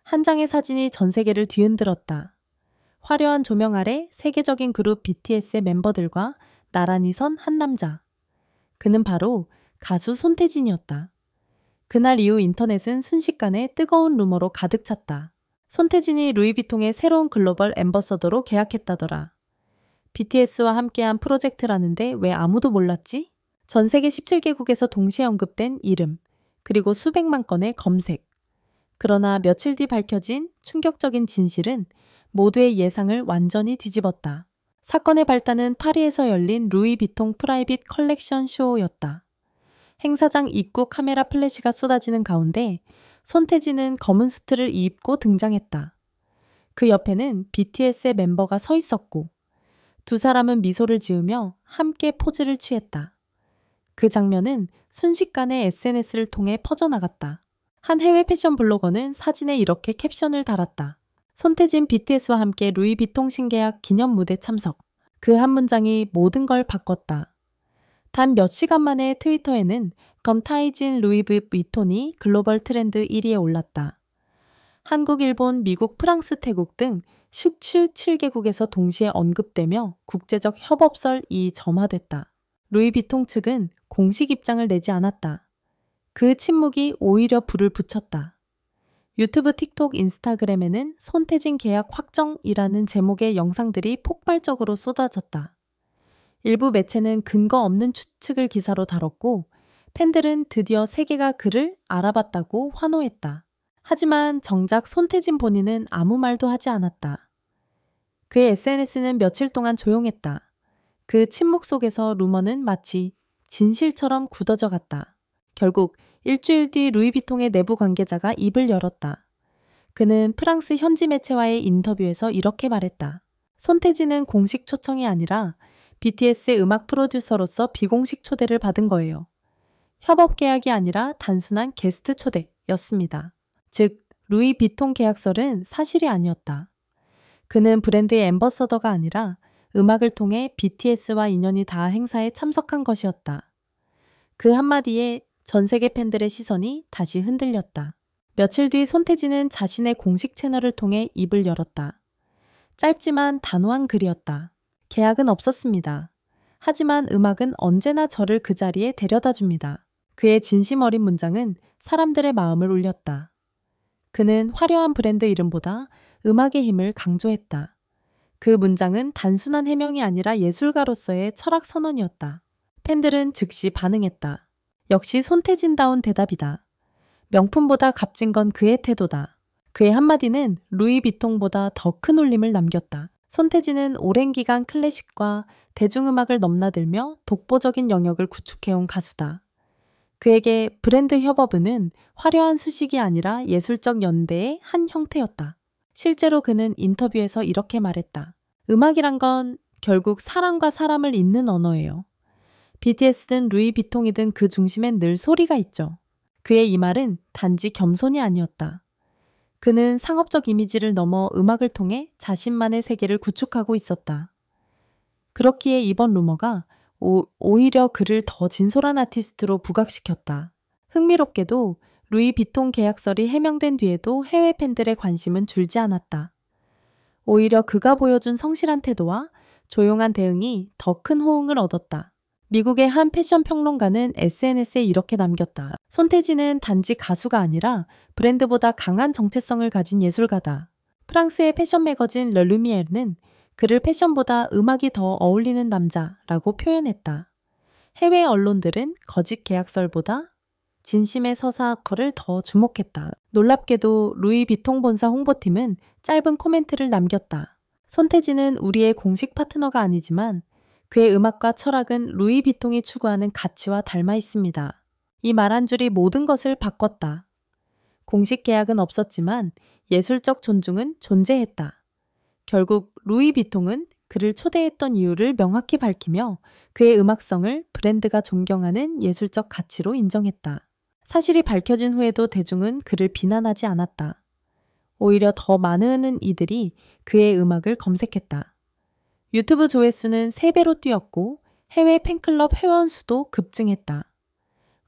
한 장의 사진이 전 세계를 뒤흔들었다. 화려한 조명 아래 세계적인 그룹 BTS의 멤버들과 나란히 선 한 남자. 그는 바로 가수 손태진이었다. 그날 이후 인터넷은 순식간에 뜨거운 루머로 가득 찼다. 손태진이 루이비통의 새로운 글로벌 앰버서더로 계약했다더라. BTS와 함께한 프로젝트라는데 왜 아무도 몰랐지? 전 세계 17개국에서 동시에 언급된 이름, 그리고 수백만 건의 검색. 그러나 며칠 뒤 밝혀진 충격적인 진실은 모두의 예상을 완전히 뒤집었다. 사건의 발단은 파리에서 열린 루이비통 프라이빗 컬렉션 쇼였다. 행사장 입구 카메라 플래시가 쏟아지는 가운데 손태진은 검은 수트를 입고 등장했다. 그 옆에는 BTS의 멤버가 서 있었고 두 사람은 미소를 지으며 함께 포즈를 취했다. 그 장면은 순식간에 SNS를 통해 퍼져나갔다. 한 해외 패션 블로거는 사진에 이렇게 캡션을 달았다. 손태진 BTS와 함께 루이비통 신계약 기념 무대 참석. 그 한 문장이 모든 걸 바꿨다. 단 몇 시간 만에 트위터에는 검타이진 루이비통이 글로벌 트렌드 1위에 올랐다. 한국, 일본, 미국, 프랑스, 태국 등 17개국에서 동시에 언급되며 국제적 협업설이 점화됐다. 루이비통 측은 공식 입장을 내지 않았다. 그 침묵이 오히려 불을 붙였다. 유튜브, 틱톡, 인스타그램에는 손태진 계약 확정이라는 제목의 영상들이 폭발적으로 쏟아졌다. 일부 매체는 근거 없는 추측을 기사로 다뤘고 팬들은 드디어 세계가 그를 알아봤다고 환호했다. 하지만 정작 손태진 본인은 아무 말도 하지 않았다. 그의 SNS는 며칠 동안 조용했다. 그 침묵 속에서 루머는 마치 진실처럼 굳어져 갔다. 결국 일주일 뒤 루이비통의 내부 관계자가 입을 열었다. 그는 프랑스 현지 매체와의 인터뷰에서 이렇게 말했다. 손태진은 공식 초청이 아니라 BTS의 음악 프로듀서로서 비공식 초대를 받은 거예요. 협업 계약이 아니라 단순한 게스트 초대였습니다. 즉, 루이비통 계약설은 사실이 아니었다. 그는 브랜드의 앰버서더가 아니라 음악을 통해 BTS와 인연이 닿아 행사에 참석한 것이었다. 그 한마디에 전 세계 팬들의 시선이 다시 흔들렸다. 며칠 뒤 손태진은 자신의 공식 채널을 통해 입을 열었다. 짧지만 단호한 글이었다. 계약은 없었습니다. 하지만 음악은 언제나 저를 그 자리에 데려다 줍니다. 그의 진심 어린 문장은 사람들의 마음을 울렸다. 그는 화려한 브랜드 이름보다 음악의 힘을 강조했다. 그 문장은 단순한 해명이 아니라 예술가로서의 철학 선언이었다. 팬들은 즉시 반응했다. 역시 손태진다운 대답이다. 명품보다 값진 건 그의 태도다. 그의 한마디는 루이비통보다 더 큰 울림을 남겼다. 손태진은 오랜 기간 클래식과 대중음악을 넘나들며 독보적인 영역을 구축해온 가수다. 그에게 브랜드 협업은 화려한 수식이 아니라 예술적 연대의 한 형태였다. 실제로 그는 인터뷰에서 이렇게 말했다. 음악이란 건 결국 사람과 사람을 잇는 언어예요. BTS든 루이비통이든 그 중심엔 늘 소리가 있죠. 그의 이 말은 단지 겸손이 아니었다. 그는 상업적 이미지를 넘어 음악을 통해 자신만의 세계를 구축하고 있었다. 그렇기에 이번 루머가 오히려 그를 더 진솔한 아티스트로 부각시켰다. 흥미롭게도 루이비통 계약설이 해명된 뒤에도 해외 팬들의 관심은 줄지 않았다. 오히려 그가 보여준 성실한 태도와 조용한 대응이 더 큰 호응을 얻었다. 미국의 한 패션 평론가는 SNS에 이렇게 남겼다. 손태진은 단지 가수가 아니라 브랜드보다 강한 정체성을 가진 예술가다. 프랑스의 패션 매거진 르루미에르는 그를 패션보다 음악이 더 어울리는 남자라고 표현했다. 해외 언론들은 거짓 계약설보다 진심의 서사커를 더 주목했다. 놀랍게도 루이비통 본사 홍보팀은 짧은 코멘트를 남겼다. 손태진은 우리의 공식 파트너가 아니지만 그의 음악과 철학은 루이비통이 추구하는 가치와 닮아 있습니다. 이 말 한 줄이 모든 것을 바꿨다. 공식 계약은 없었지만 예술적 존중은 존재했다. 결국 루이비통은 그를 초대했던 이유를 명확히 밝히며 그의 음악성을 브랜드가 존경하는 예술적 가치로 인정했다. 사실이 밝혀진 후에도 대중은 그를 비난하지 않았다. 오히려 더 많은 이들이 그의 음악을 검색했다. 유튜브 조회수는 3배로 뛰었고 해외 팬클럽 회원 수도 급증했다.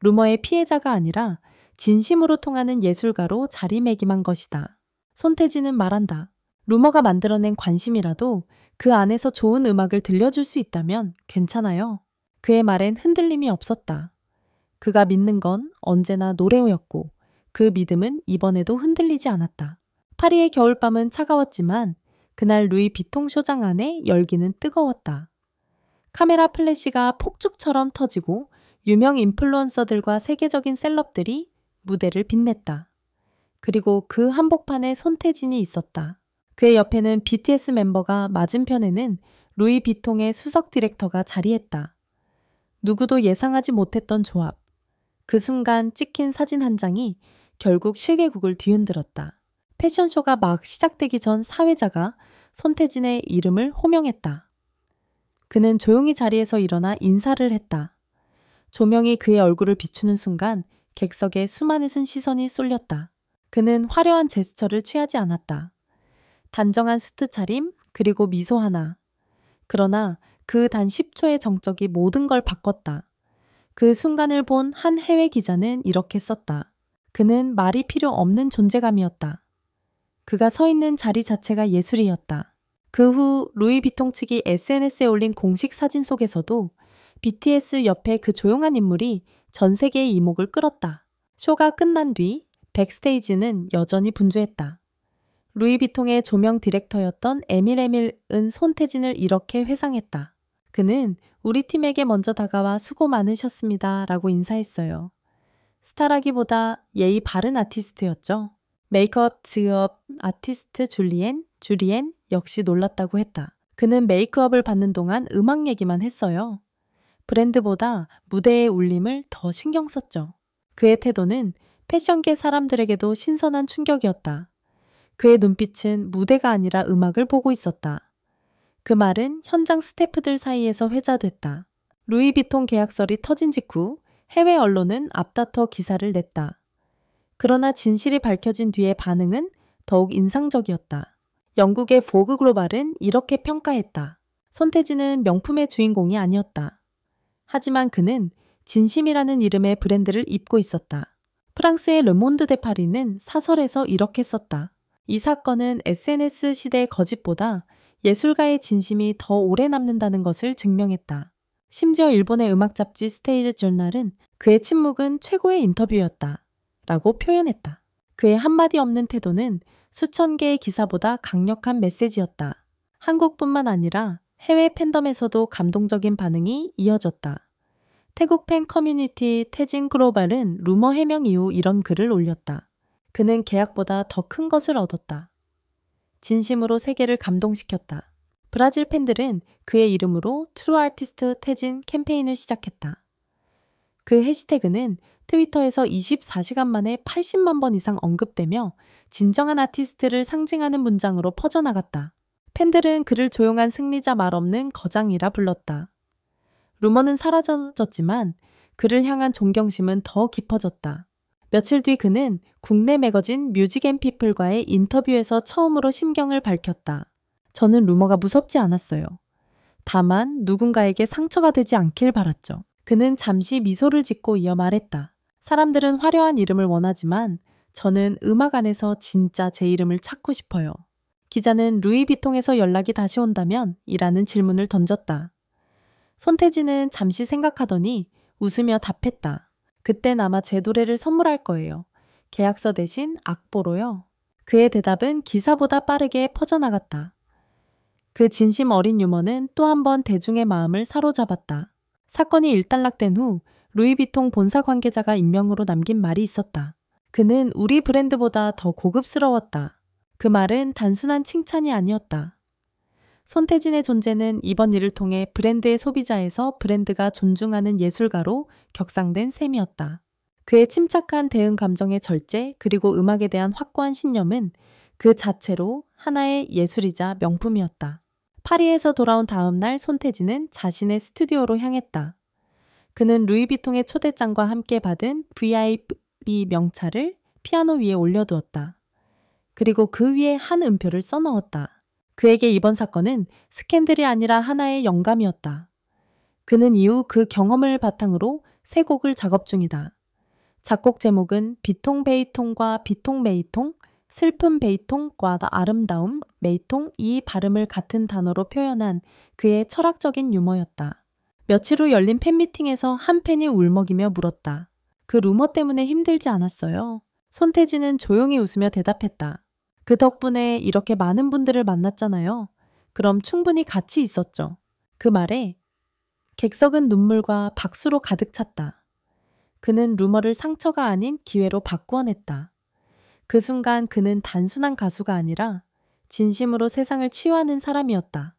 루머의 피해자가 아니라 진심으로 통하는 예술가로 자리매김한 것이다. 손태진은 말한다. 루머가 만들어낸 관심이라도 그 안에서 좋은 음악을 들려줄 수 있다면 괜찮아요. 그의 말엔 흔들림이 없었다. 그가 믿는 건 언제나 노래였고 그 믿음은 이번에도 흔들리지 않았다. 파리의 겨울밤은 차가웠지만 그날 루이 비통 쇼장 안에 열기는 뜨거웠다. 카메라 플래시가 폭죽처럼 터지고 유명 인플루언서들과 세계적인 셀럽들이 무대를 빛냈다. 그리고 그 한복판에 손태진이 있었다. 그의 옆에는 BTS 멤버가, 맞은편에는 루이 비통의 수석 디렉터가 자리했다. 누구도 예상하지 못했던 조합. 그 순간 찍힌 사진 한 장이 결국 실개국을 뒤흔들었다. 패션쇼가 막 시작되기 전 사회자가 손태진의 이름을 호명했다. 그는 조용히 자리에서 일어나 인사를 했다. 조명이 그의 얼굴을 비추는 순간 객석에 수많은 시선이 쏠렸다. 그는 화려한 제스처를 취하지 않았다. 단정한 수트 차림, 그리고 미소 하나. 그러나 그 단 10초의 정적이 모든 걸 바꿨다. 그 순간을 본 한 해외 기자는 이렇게 썼다. 그는 말이 필요 없는 존재감이었다. 그가 서 있는 자리 자체가 예술이었다. 그 후 루이비통 측이 SNS에 올린 공식 사진 속에서도 BTS 옆에 그 조용한 인물이 전 세계의 이목을 끌었다. 쇼가 끝난 뒤 백스테이지는 여전히 분주했다. 루이비통의 조명 디렉터였던 에밀은 손태진을 이렇게 회상했다. 그는 우리 팀에게 먼저 다가와 수고 많으셨습니다 라고 인사했어요. 스타라기보다 예의 바른 아티스트였죠. 메이크업 직업 아티스트 주리엔 역시 놀랐다고 했다. 그는 메이크업을 받는 동안 음악 얘기만 했어요. 브랜드보다 무대의 울림을 더 신경 썼죠. 그의 태도는 패션계 사람들에게도 신선한 충격이었다. 그의 눈빛은 무대가 아니라 음악을 보고 있었다. 그 말은 현장 스태프들 사이에서 회자됐다. 루이비통 계약설이 터진 직후 해외 언론은 앞다퉈 기사를 냈다. 그러나 진실이 밝혀진 뒤의 반응은 더욱 인상적이었다. 영국의 보그 글로벌은 이렇게 평가했다. 손태진은 명품의 주인공이 아니었다. 하지만 그는 진심이라는 이름의 브랜드를 입고 있었다. 프랑스의 르몽드 데 파리는 사설에서 이렇게 썼다. 이 사건은 SNS 시대의 거짓보다 예술가의 진심이 더 오래 남는다는 것을 증명했다. 심지어 일본의 음악 잡지 스테이지 저널은 그의 침묵은 최고의 인터뷰였다. 라고 표현했다. 그의 한마디 없는 태도는 수천 개의 기사보다 강력한 메시지였다. 한국뿐만 아니라 해외 팬덤에서도 감동적인 반응이 이어졌다. 태국 팬 커뮤니티 태진 글로벌은 루머 해명 이후 이런 글을 올렸다. 그는 계약보다 더 큰 것을 얻었다. 진심으로 세계를 감동시켰다. 브라질 팬들은 그의 이름으로 트루 아티스트 태진 캠페인을 시작했다. 그 해시태그는 트위터에서 24시간 만에 80만 번 이상 언급되며 진정한 아티스트를 상징하는 문장으로 퍼져나갔다. 팬들은 그를 조용한 승리자 말 없는 거장이라 불렀다. 루머는 사라졌지만 그를 향한 존경심은 더 깊어졌다. 며칠 뒤 그는 국내 매거진 뮤직앤피플과의 인터뷰에서 처음으로 심경을 밝혔다. 저는 루머가 무섭지 않았어요. 다만 누군가에게 상처가 되지 않길 바랐죠. 그는 잠시 미소를 짓고 이어 말했다. 사람들은 화려한 이름을 원하지만 저는 음악 안에서 진짜 제 이름을 찾고 싶어요. 기자는 루이비통에서 연락이 다시 온다면? 이라는 질문을 던졌다. 손태진은 잠시 생각하더니 웃으며 답했다. 그땐 아마 제 노래를 선물할 거예요. 계약서 대신 악보로요. 그의 대답은 기사보다 빠르게 퍼져나갔다. 그 진심 어린 유머는 또 한 번 대중의 마음을 사로잡았다. 사건이 일단락된 후 루이비통 본사 관계자가 익명으로 남긴 말이 있었다. 그는 우리 브랜드보다 더 고급스러웠다. 그 말은 단순한 칭찬이 아니었다. 손태진의 존재는 이번 일을 통해 브랜드의 소비자에서 브랜드가 존중하는 예술가로 격상된 셈이었다. 그의 침착한 대응 감정의 절제 그리고 음악에 대한 확고한 신념은 그 자체로 하나의 예술이자 명품이었다. 파리에서 돌아온 다음 날 손태진은 자신의 스튜디오로 향했다. 그는 루이비통의 초대장과 함께 받은 VIP 명찰을 피아노 위에 올려두었다. 그리고 그 위에 한 음표를 써넣었다. 그에게 이번 사건은 스캔들이 아니라 하나의 영감이었다. 그는 이후 그 경험을 바탕으로 새 곡을 작업 중이다. 작곡 제목은 비통 베이통과 비통 메이통, 슬픈 베이통과 아름다움, 메이통 이 발음을 같은 단어로 표현한 그의 철학적인 유머였다. 며칠 후 열린 팬미팅에서 한 팬이 울먹이며 물었다. 그 루머 때문에 힘들지 않았어요? 손태진은 조용히 웃으며 대답했다. 그 덕분에 이렇게 많은 분들을 만났잖아요. 그럼 충분히 가치 있었죠. 그 말에 객석은 눈물과 박수로 가득 찼다. 그는 루머를 상처가 아닌 기회로 바꾸어냈다. 그 순간 그는 단순한 가수가 아니라 진심으로 세상을 치유하는 사람이었다.